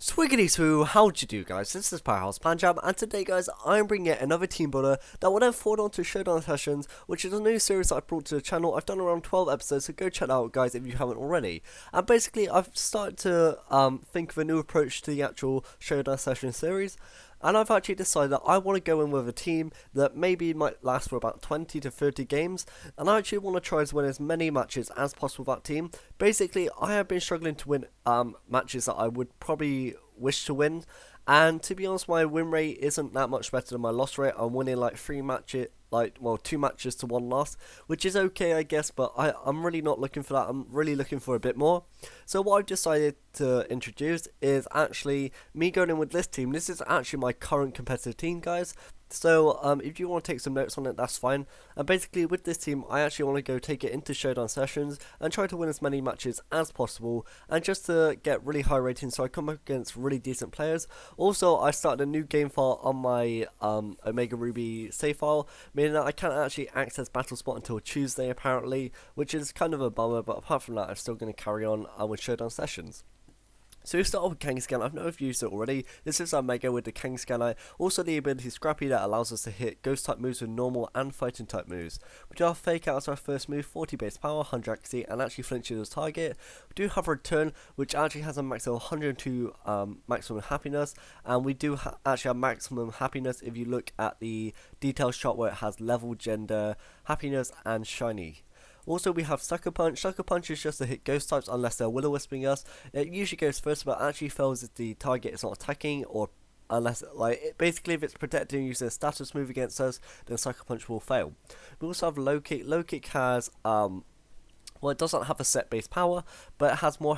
Swiggity swoo, how'd you do guys? This is Powerhouse Panjam, and today guys, I'm bringing yet another team builder that will then forward on to Showdown Sessions, which is a new series that I brought to the channel. I've done around 12 episodes, so go check that out guys if you haven't already. And basically, I've started to think of a new approach to the actual Showdown Session series. And I've actually decided that I want to go in with a team that maybe might last for about 20 to 30 games. And I actually want to try to win as many matches as possible with that team. Basically, I have been struggling to win matches that I would probably wish to win. And to be honest, my win rate isn't that much better than my loss rate. I'm winning like 2 matches to 1 loss, which is okay, I guess, but I'm really not looking for that. I'm really looking for a bit more. So what I've decided to introduce is actually me going in with this team. This is actually my current competitive team, guys. So if you want to take some notes on it, that's fine. And basically with this team, I actually want to go take it into Showdown Sessions and try to win as many matches as possible, and just to get really high ratings so I come up against really decent players. Also, I started a new game file on my Omega Ruby save file, meaning that I can't actually access Battle Spot until Tuesday apparently, which is kind of a bummer, but apart from that, I'm still going to carry on with Showdown Sessions. So we start off with Kangaskhan. I've not used it already. This is our Mega with the Kangaskhan. Also the ability Scrappy that allows us to hit Ghost type moves with normal and fighting type moves. We do have Fake Out as our first move, 40 base power, 100 accuracy, and actually flinches as target. We do have Return, which actually has a maximum 102 maximum happiness, and we do actually have maximum happiness if you look at the details shot where it has level, gender, happiness, and shiny. Also, we have Sucker Punch. Sucker Punch is just to hit ghost types unless they're will-o-wisping us. It usually goes first, but actually fails if the target is not attacking, or unless, basically if it's protecting using a status move against us, then Sucker Punch will fail. We also have Low Kick. Low Kick has, well, it doesn't have a set base power, but it has more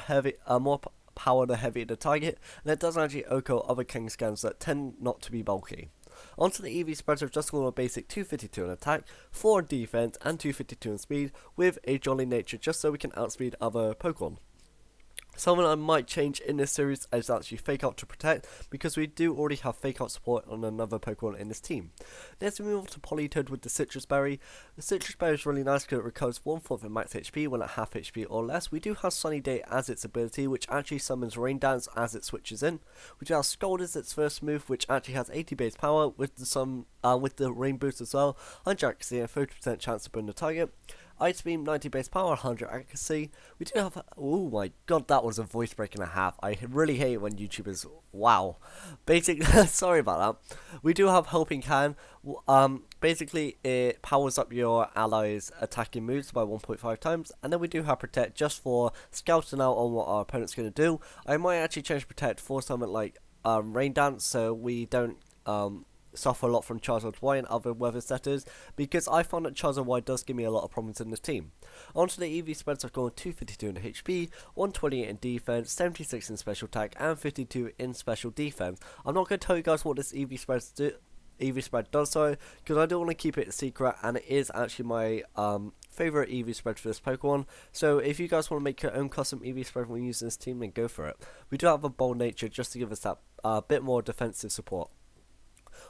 power the heavier the target, and it does actually echo other Kangaskhans that tend not to be bulky. Onto the EV spreads, I've just gone a basic 252 in attack, 4 in defense, and 252 in speed, with a jolly nature just so we can outspeed other Pokemon. Something I might change in this series is actually Fake Out to Protect, because we do already have Fake Out support on another Pokemon in this team. Next we move on to Politoed with the Citrus Berry. The Citrus Berry is really nice because it recovers 1/4 of max HP when at half HP or less. We do have Sunny Day as its ability, which actually summons Rain Dance as it switches in. We do have Scald as its first move, which actually has 80 base power with the Rain Boost as well, 100 accuracy and 30% chance to burn the target. Ice Beam, 90 base power, 100 accuracy. We do have, oh my god, that was a voice break and a half. I really hate it when YouTubers, wow. Basically, sorry about that. We do have Helping Hand. Basically, it powers up your allies' attacking moves by 1.5 times. And then we do have Protect just for scouting out on what our opponent's going to do. I might actually change Protect for something like Rain Dance, so we don't suffer a lot from Charizard Y and other weather setters, because I found that Charizard Y does give me a lot of problems in this team. Onto the EV spreads, I've gone 252 in HP, 128 in defense, 76 in special attack, and 52 in special defense. I'm not going to tell you guys what this EV spread does, though, because I do want to keep it a secret, and it is actually my favorite EV spread for this Pokemon. So if you guys want to make your own custom EV spread when using this team, then go for it. We do have a bold nature just to give us that bit more defensive support.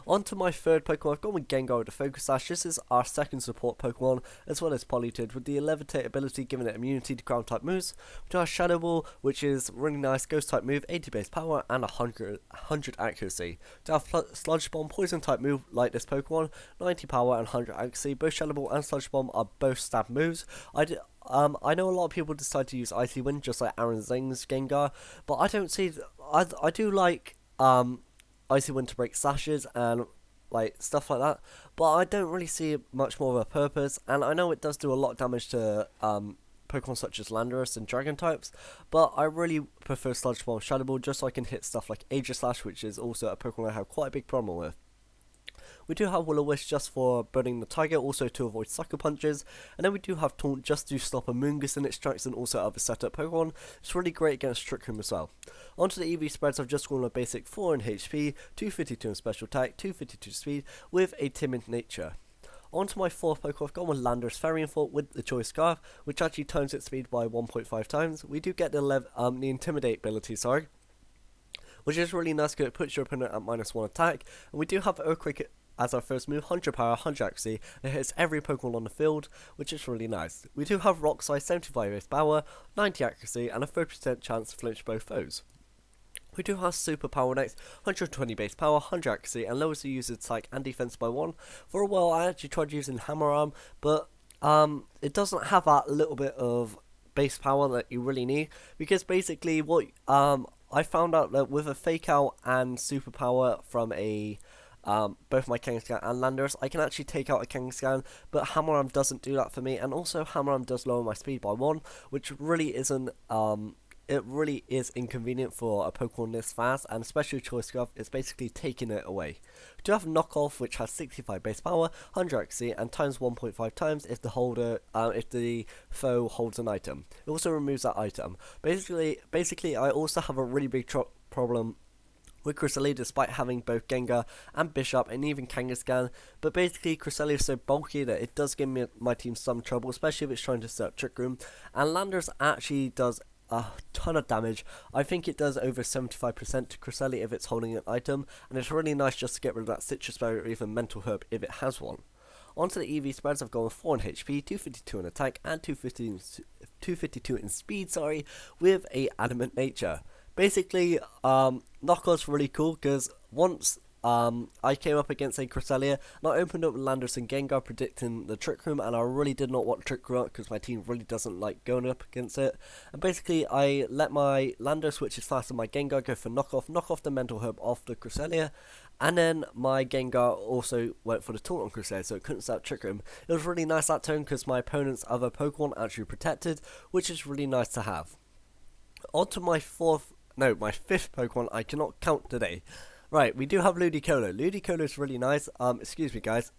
On to my third Pokemon, I've gone with Gengar with the Focus Sash. This is our second support Pokemon, as well as Politoed, with the Levitate ability giving it immunity to ground type moves. We do have Shadow Ball, which is really nice ghost type move, 80 base power and 100 accuracy. We do have Sludge Bomb, poison type move like this Pokemon, 90 power and 100 accuracy. Both Shadow Ball and Sludge Bomb are both stab moves. I know a lot of people decide to use Icy Wind, just like Aaron Zing's Gengar, but I don't see, I do like Icy Wind to break sashes and stuff like that, but I don't really see much more of a purpose. And I know it does do a lot of damage to Pokemon such as Landorus and Dragon types, but I really prefer Sludge Bomb Shadow Ball just so I can hit stuff like Aegislash, which is also a Pokemon I have quite a big problem with. We do have Will-O-Wisp just for burning the target, also to avoid Sucker Punches, and then we do have Taunt just to stop Amoonguss in its tracks and also other setup Pokemon. It's really great against Trick Room as well. Onto the EV spreads, I've just gone a basic 4 in HP, 252 in special attack, 252 speed, with a timid nature. Onto my fourth Pokemon, I've gone with Landorus Fairy Fault with the Choice Scarf, which actually turns its speed by 1.5 times. We do get the Intimidate ability, which is really nice because it puts your opponent at -1 attack, and we do have Earthquake as our first move, 100 power, 100 accuracy, and it hits every Pokemon on the field, which is really nice. We do have Rock Size, 75 base power, 90 accuracy, and a 30% chance to flinch both foes. We do have superpower next, 120 base power, 100 accuracy, and lowers the user's attack and defense by 1. For a while I actually tried using hammer arm, but it doesn't have that little bit of base power that you really need, because basically what I found out that with a fake out and superpower from a both my Kangaskhan and Landorus, I can actually take out a Kangaskhan, but Hammer Arm doesn't do that for me, and also Hammer Arm does lower my speed by 1, which really isn't it really is inconvenient for a Pokemon this fast, and especially Choice Scarf is basically taking it away. We do have Knockoff, which has 65 base power, 100 accuracy, and times 1.5 times if the foe holds an item. It also removes that item. Basically, I also have a really big problem with Cresselia, despite having both Gengar and Bishop and even Kangaskhan, but basically Cresselia is so bulky that it does give my team some trouble, especially if it's trying to set up Trick Room, and Landorus actually does a ton of damage. I think it does over 75% to Cresselia if it's holding an item, and it's really nice just to get rid of that Citrus Berry or even Mental Herb if it has one. Onto the EV spreads, I've gone with 4 in HP, 252 in attack, and 252 in speed, with a Adamant Nature. Basically, Knockoff's really cool because once I came up against a Cresselia, and I opened up with Landorus and Gengar predicting the Trick Room, and I really did not want Trick Room because my team really doesn't like going up against it. And basically, I let my Landorus, which is faster than my Gengar, go for knock off the Mental Herb off the Cresselia, and then my Gengar also went for the Taunt on Cresselia, so it couldn't start Trick Room. It was really nice that turn because my opponent's other Pokemon actually protected, which is really nice to have. On to my fifth Pokemon I cannot count today. Right, we do have Ludicolo. Ludicolo is really nice. Excuse me, guys.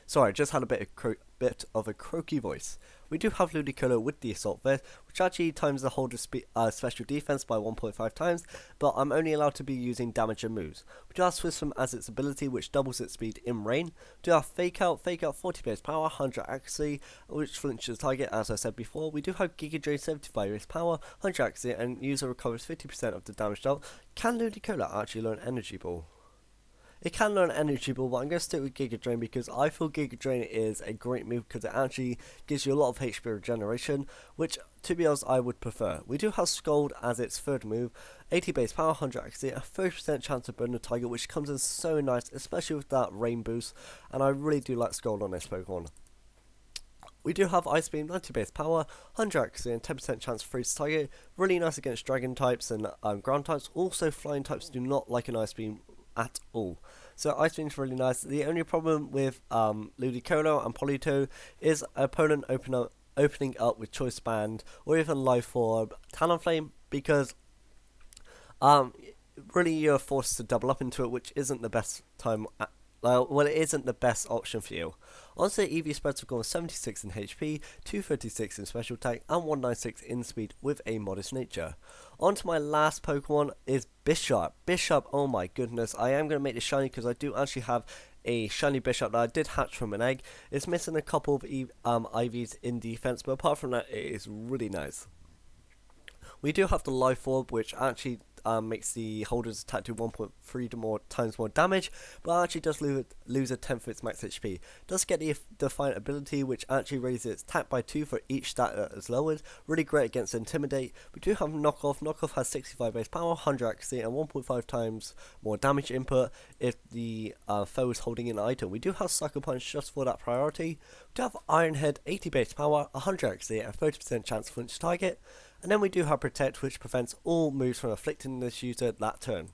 Sorry, just had a bit of a croaky voice. We do have Ludicolo with the Assault Vest, which actually times the holder's special defense by 1.5 times, but I'm only allowed to be using damage and moves. We do have Swism as its ability, which doubles its speed in rain. We do have Fake Out 40 base power, 100 accuracy, which flinches the target, as I said before. We do have Giga Drain 75 base power, 100 accuracy, and user recovers 50% of the damage dealt. Can Ludicolo actually learn Energy Ball? It can learn Energy Ball, but I'm going to stick with Giga Drain because I feel Giga Drain is a great move because it actually gives you a lot of HP regeneration, which, to be honest, I would prefer. We do have Scold as its third move, 80 base power, 100 accuracy, a 30% chance to burn the target, which comes in so nice, especially with that rain boost, and I really do like Scold on this Pokemon. We do have Ice Beam, 90 base power, 100 accuracy, and 10% chance to freeze target. Really nice against Dragon types and Ground types. Also, Flying types do not like an Ice Beam at all. So Ice Beam's really nice. The only problem with Ludicolo and Polito is opponent opening up with Choice Band or even Life Orb, Talonflame, because really you're forced to double up into it, which isn't the best time. Well, it isn't the best option for you. Onto the EV spreads, have gone 76 in HP, 236 in special attack, and 196 in speed with a modest nature. Onto my last Pokemon is Bishop. Bishop, oh my goodness, I am going to make this shiny because I do actually have a shiny Bishop that I did hatch from an egg. It's missing a couple of IVs in defense, but apart from that, it is really nice. We do have the Life Orb, which actually makes the holder's attack do 1.3 times more damage, but actually does lose a tenth of its max HP. Does get the Defiant ability, which actually raises its attack by 2 for each stat that is lowered. Really great against Intimidate. We do have Knockoff. Knockoff has 65 base power, 100 accuracy, and 1.5 times more damage input if the foe is holding an item. We do have Sucker Punch just for that priority. We do have Iron Head, 80 base power, 100 accuracy, and 30% chance to flinch target. And then we do have Protect, which prevents all moves from afflicting this user that turn.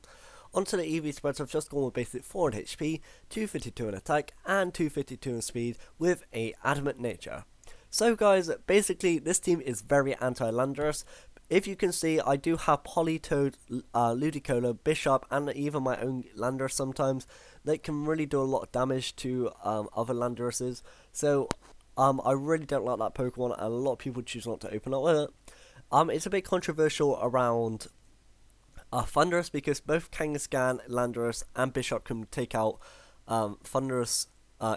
Onto the EV spreads, I've just gone with basic 4 in HP, 252 in attack, and 252 in speed with a Adamant Nature. So guys, basically this team is very anti-Landorus. If you can see, I do have Politoed, Ludicolo, Bishop, and even my own Landorus sometimes. They can really do a lot of damage to other Landoruses. So I really don't like that Pokemon, and a lot of people choose not to open up with it. It's a bit controversial around Thundurus because both Kangaskhan, Landorus, and Bishop can take out Thundurus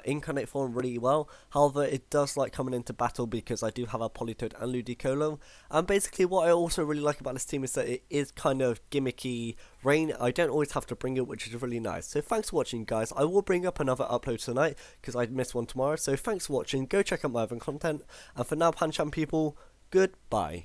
incarnate form really well. However, it does like coming into battle because I do have a Politoed and Ludicolo. And basically what I also really like about this team is that it is kind of gimmicky rain. I don't always have to bring it, which is really nice. So thanks for watching, guys. I will bring up another upload tonight because I missed one tomorrow. So thanks for watching. Go check out my other content. And for now, Pancham people, goodbye.